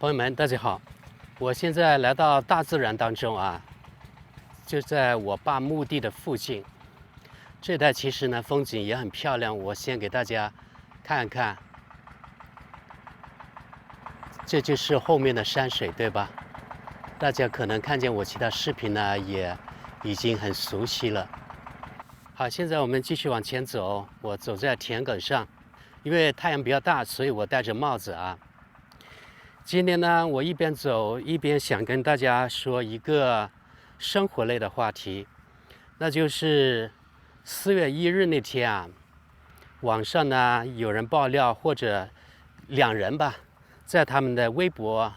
朋友们，大家好！我现在来到大自然当中啊，就在我爸墓地的附近。这带其实呢风景也很漂亮，我先给大家看一看。这就是后面的山水，对吧？大家可能看见我其他视频呢，也已经很熟悉了。好，现在我们继续往前走。我走在田埂上，因为太阳比较大，所以我戴着帽子啊。今天呢，我一边走一边想跟大家说一个生活类的话题，那就是4月1日那天啊，网上呢有人爆料，或者两人吧，在他们的微博、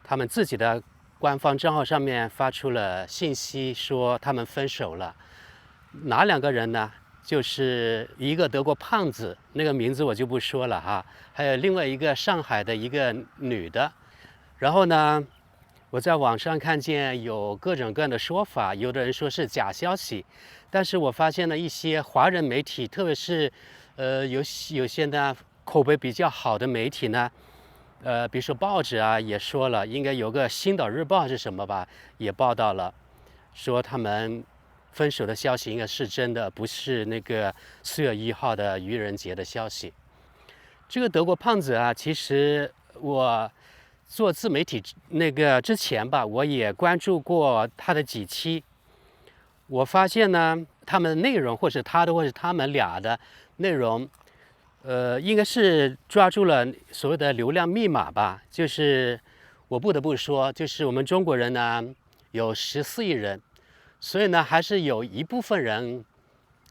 他们自己的官方账号上面发出了信息，说他们分手了。哪两个人呢？就是一个德国胖子，那个名字我就不说了哈，还有另外一个上海的一个女的。然后呢，我在网上看见有各种各样的说法，有的人说是假消息，但是我发现了一些华人媒体，特别是有些呢口碑比较好的媒体呢，比如说报纸啊也说了，应该有个《星岛日报》是什么吧，也报道了，说他们分手的消息应该是真的，不是那个4月1号的愚人节的消息。这个德国胖子啊，其实我做自媒体那个之前吧，我也关注过他的几期。我发现呢，他们的内容，或是他的，或是他们俩的内容，应该是抓住了所谓的流量密码吧。就是我不得不说，就是我们中国人呢有14亿人。所以呢，还是有一部分人，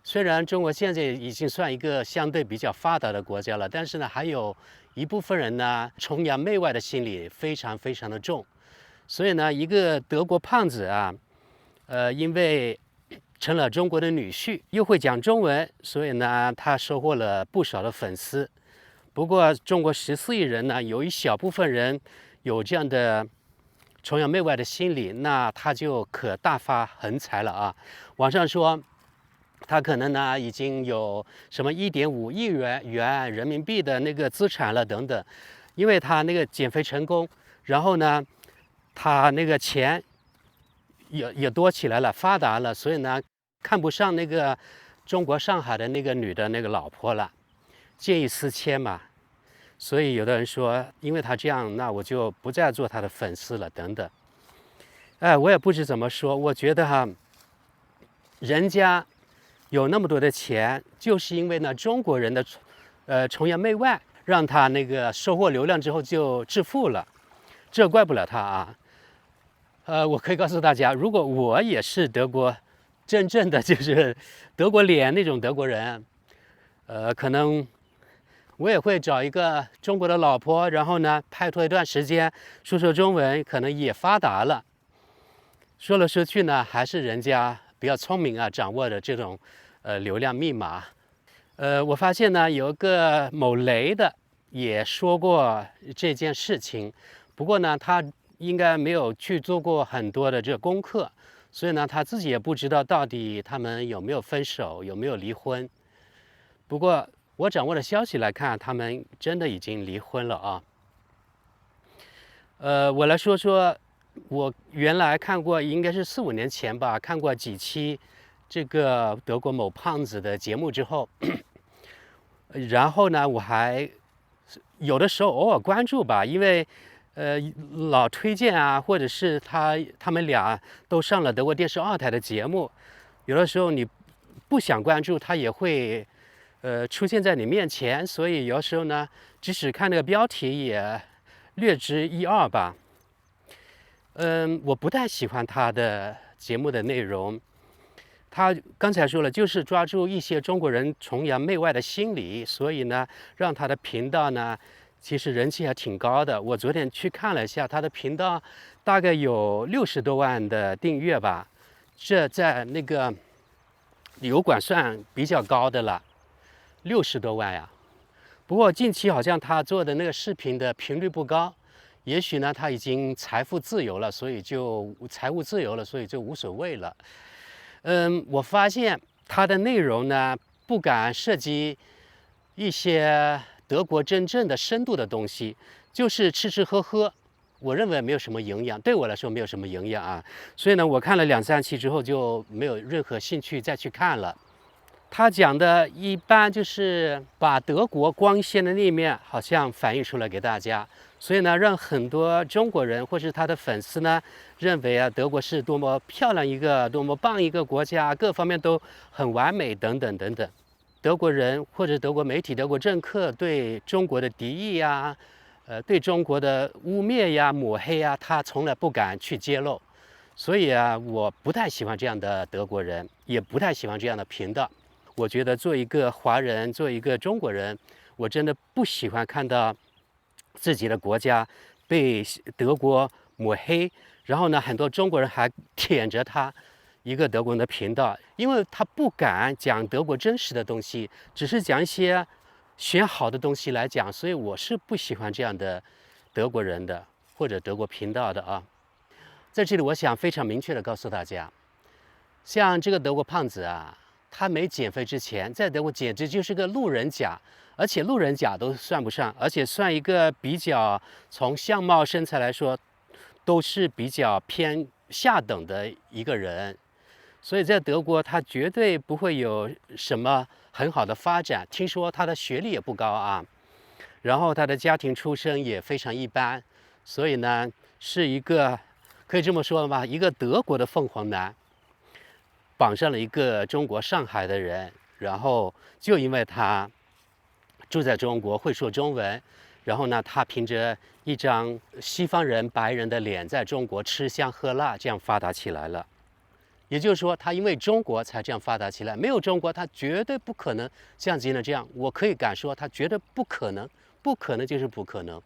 虽然中国现在已经算一个相对比较发达的国家了，但是呢，还有一部分人呢，崇洋媚外的心理非常非常的重。所以呢，一个德国胖子啊，因为成了中国的女婿，又会讲中文，所以呢，他收获了不少的粉丝。不过，中国14亿人呢，有一小部分人有这样的崇洋媚外的心理，那他就可大发横财了啊！网上说，他可能呢已经有什么1.5亿元人民币的那个资产了等等，因为他那个减肥成功，然后呢，他那个钱也多起来了，发达了，所以呢，看不上那个中国上海的那个女的那个老婆了，见异思迁嘛。所以有的人说，因为他这样，那我就不再做他的粉丝了，等等。我也不知怎么说，我觉得哈，人家有那么多的钱，就是因为呢中国人的崇洋媚外，让他那个收获流量之后就致富了，这怪不了他啊。我可以告诉大家，如果我也是德国真正的就是德国脸那种德国人，可能我也会找一个中国的老婆，然后呢，拍拖一段时间，说说中文，可能也发达了。说来说去呢，还是人家比较聪明啊，掌握的这种流量密码。我发现呢，有一个某雷的也说过这件事情，不过呢，他应该没有去做过很多的这个功课，所以呢，他自己也不知道到底他们有没有分手，有没有离婚。不过我掌握的消息来看，他们真的已经离婚了啊。我来说说，我原来看过，应该是4、5年前吧，看过几期这个德国某胖子的节目之后，然后呢，我还有的时候偶尔关注吧，因为老推荐啊，或者是他们俩都上了德国电视2台的节目，有的时候你不想关注，他也会出现在你面前，所以有时候呢，即使看那个标题也略知一二吧。我不太喜欢他的节目的内容。他刚才说了，就是抓住一些中国人崇洋媚外的心理，所以呢，让他的频道呢，其实人气还挺高的。我昨天去看了一下，他的频道大概有60多万的订阅吧，这在那个油管算比较高的了，60多万呀。不过近期好像他做的那个视频的频率不高，也许呢他已经财务自由了，所以就无所谓了。我发现他的内容呢不敢涉及一些德国真正的深度的东西，就是吃吃喝喝，我认为没有什么营养，对我来说没有什么营养啊。所以呢，我看了2、3期之后就没有任何兴趣再去看了。他讲的一般就是把德国光鲜的那一面好像反映出来给大家，所以呢，让很多中国人或是他的粉丝呢，认为啊，德国是多么漂亮一个、多么棒一个国家，各方面都很完美等等等等。德国人或者德国媒体、德国政客对中国的敌意呀，对中国的污蔑呀、抹黑呀，他从来不敢去揭露。所以啊，我不太喜欢这样的德国人，也不太喜欢这样的频道。我觉得做一个华人，做一个中国人，我真的不喜欢看到自己的国家被德国抹黑，然后呢，很多中国人还舔着他一个德国人的频道，因为他不敢讲德国真实的东西，只是讲一些选好的东西来讲，所以我是不喜欢这样的德国人的或者德国频道的啊。在这里，我想非常明确的告诉大家，像这个德国胖子啊。他没减肥之前，在德国简直就是个路人甲，而且路人甲都算不上，而且算一个比较从相貌身材来说，都是比较偏下等的一个人。所以在德国，他绝对不会有什么很好的发展。听说他的学历也不高啊，然后他的家庭出身也非常一般，所以呢，是一个可以这么说吧，一个德国的凤凰男。绑上了一个中国上海的人，然后就因为他住在中国，会说中文，然后呢，他凭着一张西方人白人的脸，在中国吃香喝辣，这样发达起来了。也就是说，他因为中国才这样发达起来，没有中国，他绝对不可能像今天这样。我可以敢说，他绝对不可能，不可能就是不可能。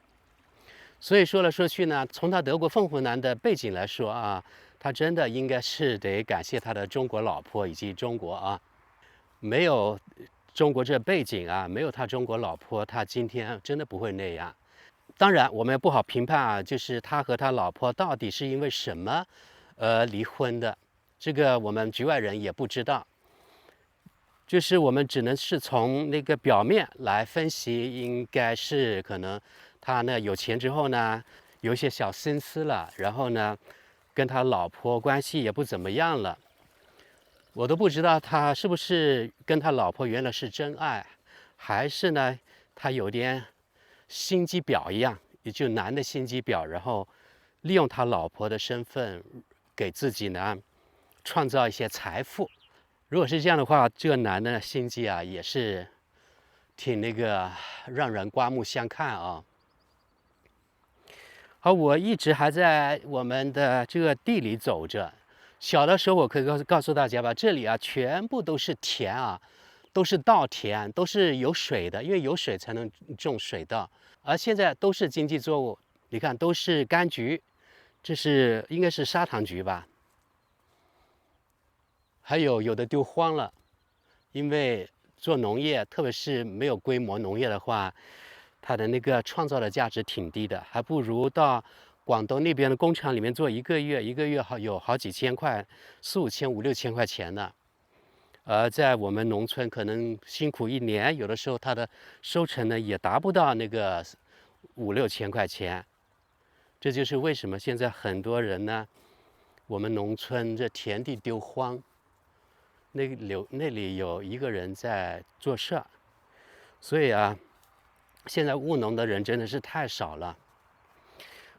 所以说来说去呢，从他德国凤凰男的背景来说啊。他真的应该是得感谢他的中国老婆以及中国啊，没有中国这背景啊，没有他中国老婆，他今天真的不会那样。当然，我们也不好评判啊，就是他和他老婆到底是因为什么离婚的，这个我们局外人也不知道。就是我们只能是从那个表面来分析，应该是可能他呢有钱之后呢，有一些小心思了，然后呢。跟他老婆关系也不怎么样了，我都不知道他是不是跟他老婆原来是真爱，还是呢他有点心机婊一样，也就男的心机婊，然后利用他老婆的身份给自己呢创造一些财富。如果是这样的话，这个男的心机啊也是挺那个让人刮目相看啊。好，我一直还在我们的这个地里走着。小的时候，我可以告诉大家吧，这里啊全部都是田啊，都是稻田，都是有水的，因为有水才能种水稻。而现在都是经济作物，你看都是柑橘，这是应该是砂糖橘吧？还有的丢荒了，因为做农业，特别是没有规模农业的话。它的那个创造的价值挺低的，还不如到广东那边的工厂里面做一个月有好几千块，4、5千、5、6千块钱呢。而在我们农村，可能辛苦一年，有的时候它的收成呢也达不到那个5、6千块钱。这就是为什么现在很多人呢，我们农村这田地丢荒，那里有一个人在做事儿，所以啊。现在务农的人真的是太少了。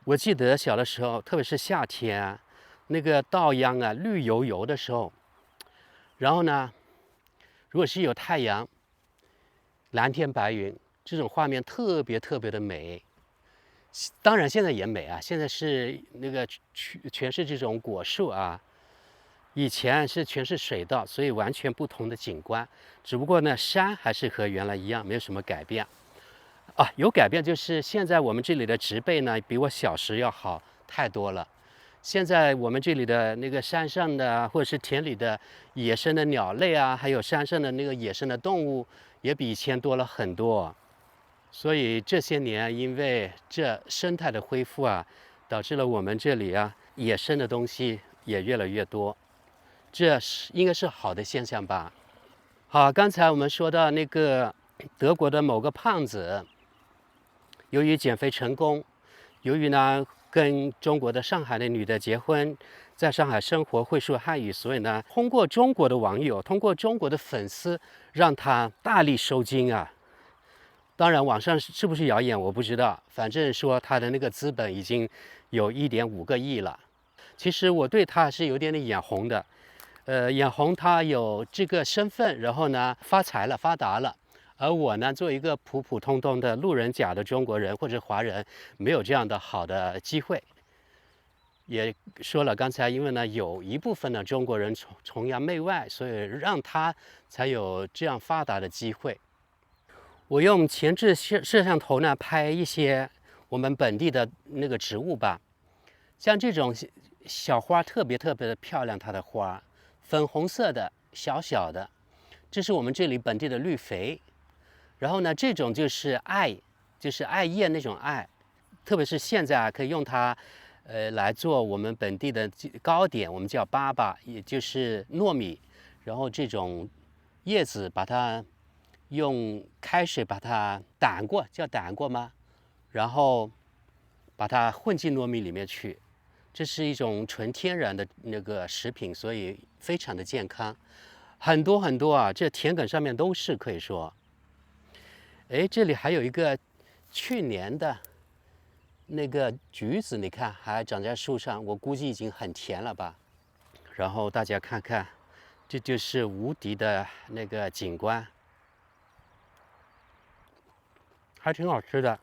我记得小的时候，特别是夏天啊，那个稻秧啊绿油油的时候，然后呢，如果是有太阳，蓝天白云，这种画面特别特别的美。当然现在也美啊，现在是那个全是这种果树啊，以前是全是水稻，所以完全不同的景观。只不过呢，山还是和原来一样，没有什么改变。啊，有改变，就是现在我们这里的植被呢，比我小时要好太多了。现在我们这里的那个山上的或者是田里的野生的鸟类啊，还有山上的那个野生的动物，也比以前多了很多。所以这些年，因为这生态的恢复啊，导致了我们这里啊野生的东西也越来越多，这是应该是好的现象吧。好，刚才我们说到那个德国的某个胖子。由于减肥成功，由于呢跟中国的上海的女的结婚，在上海生活，会说汉语，所以呢，通过中国的网友，通过中国的粉丝，让她大力收金啊。当然，网上是不是谣言我不知道，反正说她的那个资本已经有1.5个亿了。其实我对她是有点眼红的，眼红她有这个身份，然后呢发财了、发达了。而我呢，作为一个普普通通的路人甲的中国人或者华人，没有这样的好的机会。也说了，刚才因为呢有一部分的中国人崇洋媚外，所以让他才有这样发达的机会。我用前置摄像头呢拍一些我们本地的那个植物吧，像这种小花特别的漂亮，它的花粉红色的小小的，这是我们这里本地的绿肥。然后呢，这种就是艾，就是艾叶那种艾，特别是现在啊，可以用它，来做我们本地的糕点，我们叫粑粑，也就是糯米，然后这种叶子把它用开水把它掸过，叫掸过吗？然后把它混进糯米里面去，这是一种纯天然的那个食品，所以非常的健康，很多啊，这田埂上面都是可以说。哎，这里还有一个去年的那个橘子，你看还长在树上，我估计已经很甜了吧。然后大家看看，这就是无敌的那个景观，还挺好吃的。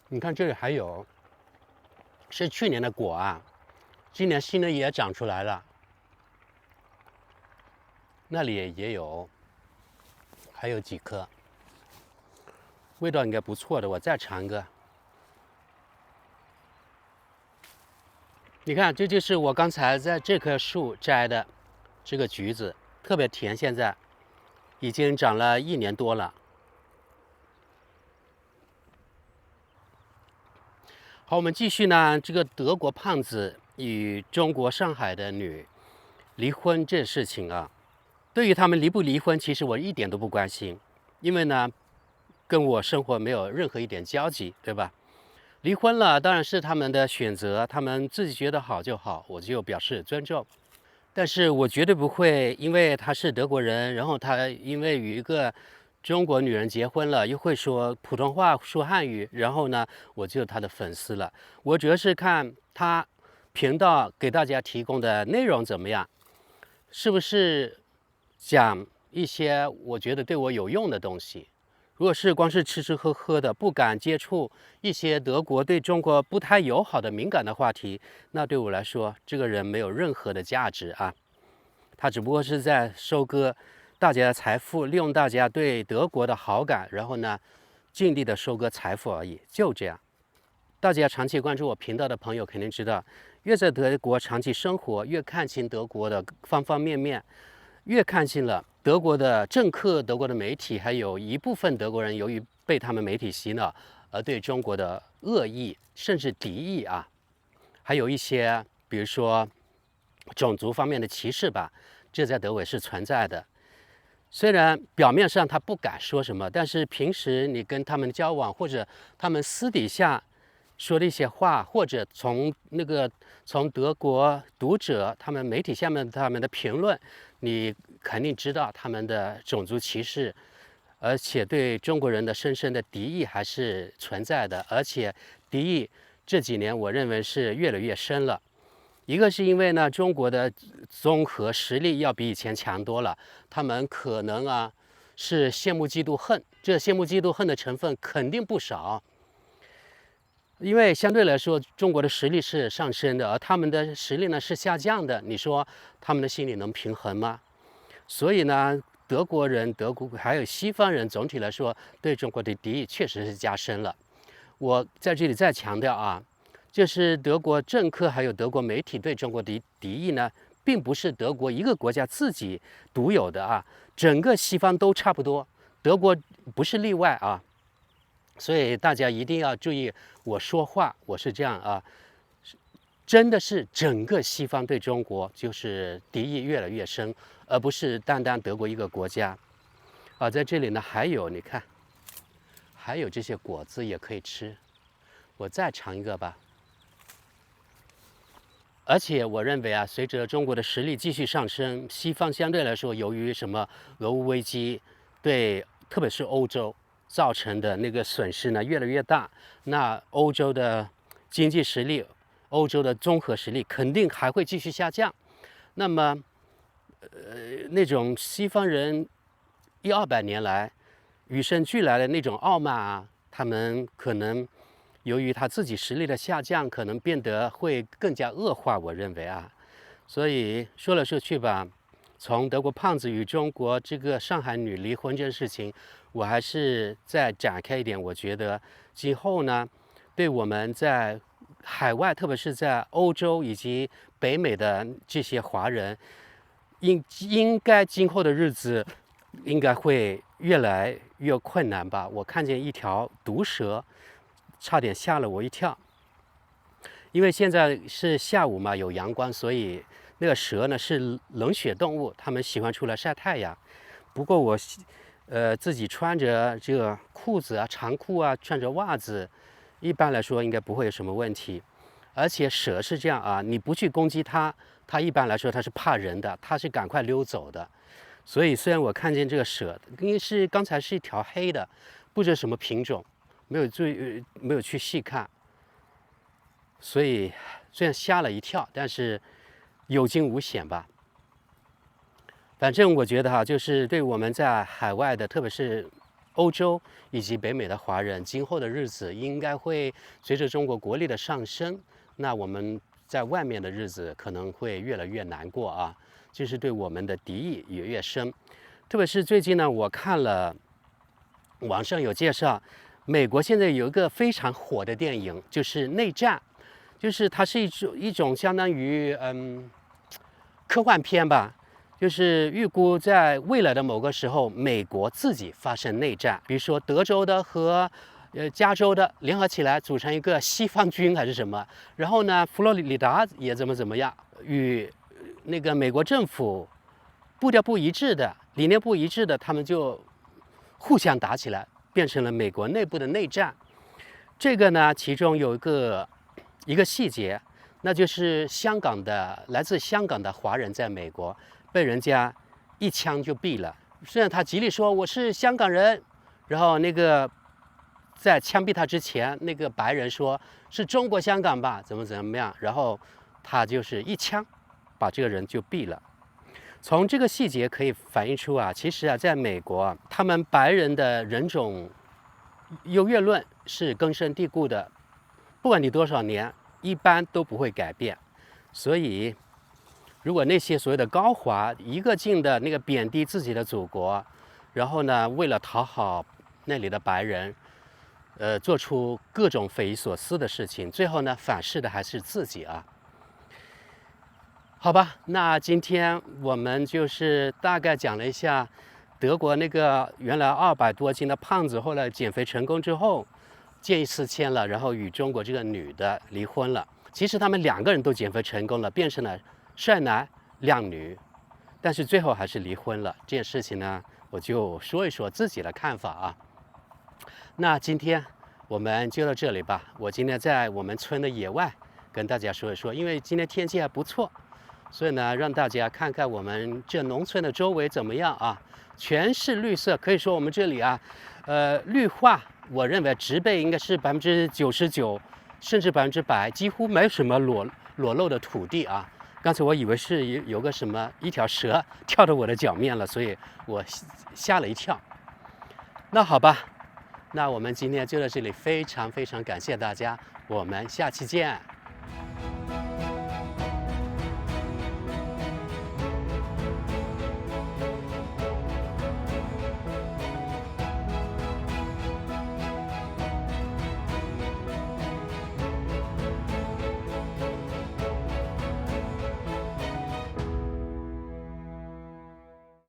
你看这里还有，是去年的果啊，今年新的也长出来了。那里也有，还有几颗。味道应该不错的，我再尝一个。你看，这就是我刚才在这棵树摘的这个橘子，特别甜，现在已经长了1年多了。好，我们继续呢，这个德国胖子与中国上海的女离婚这事情啊，对于他们离不离婚，其实我一点都不关心，因为呢，跟我生活没有任何一点交集，对吧？离婚了当然是他们的选择，他们自己觉得好就好，我就表示尊重。但是我绝对不会因为他是德国人，然后他因为与一个中国女人结婚了，又会说普通话、说汉语，然后呢，我就他的粉丝了。我主要是看他频道给大家提供的内容怎么样，是不是讲一些我觉得对我有用的东西。如果是光是吃吃喝喝的，不敢接触一些德国对中国不太友好的敏感的话题，那对我来说，这个人没有任何的价值啊。他只不过是在收割大家的财富，利用大家对德国的好感，然后呢，尽力的收割财富而已，就这样。大家长期关注我频道的朋友肯定知道，越在德国长期生活，越看清德国的方方面面，越看清了德国的政客、德国的媒体，还有一部分德国人由于被他们媒体洗脑，而对中国的恶意甚至敌意啊，还有一些比如说种族方面的歧视吧，这在德国是存在的。虽然表面上他不敢说什么，但是平时你跟他们交往，或者他们私底下说的一些话，或者从德国读者他们媒体下面他们的评论，你肯定知道他们的种族歧视，而且对中国人的深深的敌意还是存在的，而且敌意这几年我认为是越来越深了。一个是因为呢，中国的综合实力要比以前强多了，他们可能啊是羡慕嫉妒恨，这羡慕嫉妒恨的成分肯定不少。因为相对来说，中国的实力是上升的，而他们的实力呢是下降的，你说他们的心里能平衡吗？所以呢，德国人、德国还有西方人总体来说对中国的敌意确实是加深了。我在这里再强调啊。就是德国政客还有德国媒体对中国的敌意呢，并不是德国一个国家自己独有的啊，整个西方都差不多，德国不是例外啊。所以大家一定要注意我说话，我是这样啊，真的是整个西方对中国就是敌意越来越深，而不是单单德国一个国家啊。在这里呢，还有你看，还有这些果子也可以吃，我再尝一个吧。而且我认为啊，随着中国的实力继续上升，西方相对来说，由于什么俄乌危机，对特别是欧洲造成的那个损失呢越来越大，那欧洲的经济实力、欧洲的综合实力肯定还会继续下降。那么，那种西方人100-200年来与生俱来的那种傲慢啊，他们可能由于他自己实力的下降，可能变得会更加恶化。我认为啊，所以说来说去吧，从德国胖子与中国这个上海女离婚这件事情，我还是再展开一点。我觉得今后呢，对我们在海外，特别是在欧洲以及北美的这些华人，应该今后的日子应该会越来越困难吧。我看见一条毒蛇，差点吓了我一跳。因为现在是下午嘛，有阳光，所以那个蛇呢是冷血动物，它们喜欢出来晒太阳。不过我自己穿着这个裤子啊、长裤啊，穿着袜子，一般来说应该不会有什么问题。而且蛇是这样啊，你不去攻击它，它一般来说它是怕人的，它是赶快溜走的。所以虽然我看见这个蛇，因为是刚才是一条黑的，不知道什么品种，没有去细看，所以虽然吓了一跳，但是有惊无险吧。反正我觉得哈，就是对我们在海外的，特别是欧洲以及北美的华人，今后的日子应该会随着中国国力的上升，那我们在外面的日子可能会越来越难过啊，就是对我们的敌意也越深。特别是最近呢，我看了网上有介绍，美国现在有一个非常火的电影，就是《内战》，就是它是一种相当于科幻片吧。就是预估在未来的某个时候，美国自己发生内战，比如说德州的和加州的联合起来组成一个西方军还是什么，然后呢，佛罗里达也怎么样，与那个美国政府步调不一致的、理念不一致的，他们就互相打起来，变成了美国内部的内战。这个呢，其中有一个细节，那就是来自香港的华人在美国被人家一枪就毙了。虽然他极力说我是香港人，然后那个在枪毙他之前，那个白人说是中国香港吧，怎么样，然后他就是一枪把这个人就毙了。从这个细节可以反映出啊，其实啊，在美国，他们白人的人种优越论是根深蒂固的，不管你多少年，一般都不会改变。所以，如果那些所谓的高华一个劲的那个贬低自己的祖国，然后呢，为了讨好那里的白人，做出各种匪夷所思的事情，最后呢，反噬的还是自己啊。好吧，那今天我们就是大概讲了一下德国那个原来200多斤的胖子，后来减肥成功之后，见异思迁了，然后与中国这个女的离婚了。其实他们2个人都减肥成功了，变成了帅男靓女，但是最后还是离婚了。这件事情呢，我就说一说自己的看法啊。那今天我们就到这里吧。我今天在我们村的野外跟大家说一说，因为今天天气还不错。所以呢，让大家看看我们这农村的周围怎么样啊？全是绿色，可以说我们这里啊，绿化，我认为植被应该是99%，甚至100%，几乎没什么裸露的土地啊。刚才我以为是有个什么一条蛇跳到我的脚面了，所以我吓了一跳。那好吧，那我们今天就到这里，非常感谢大家，我们下期见。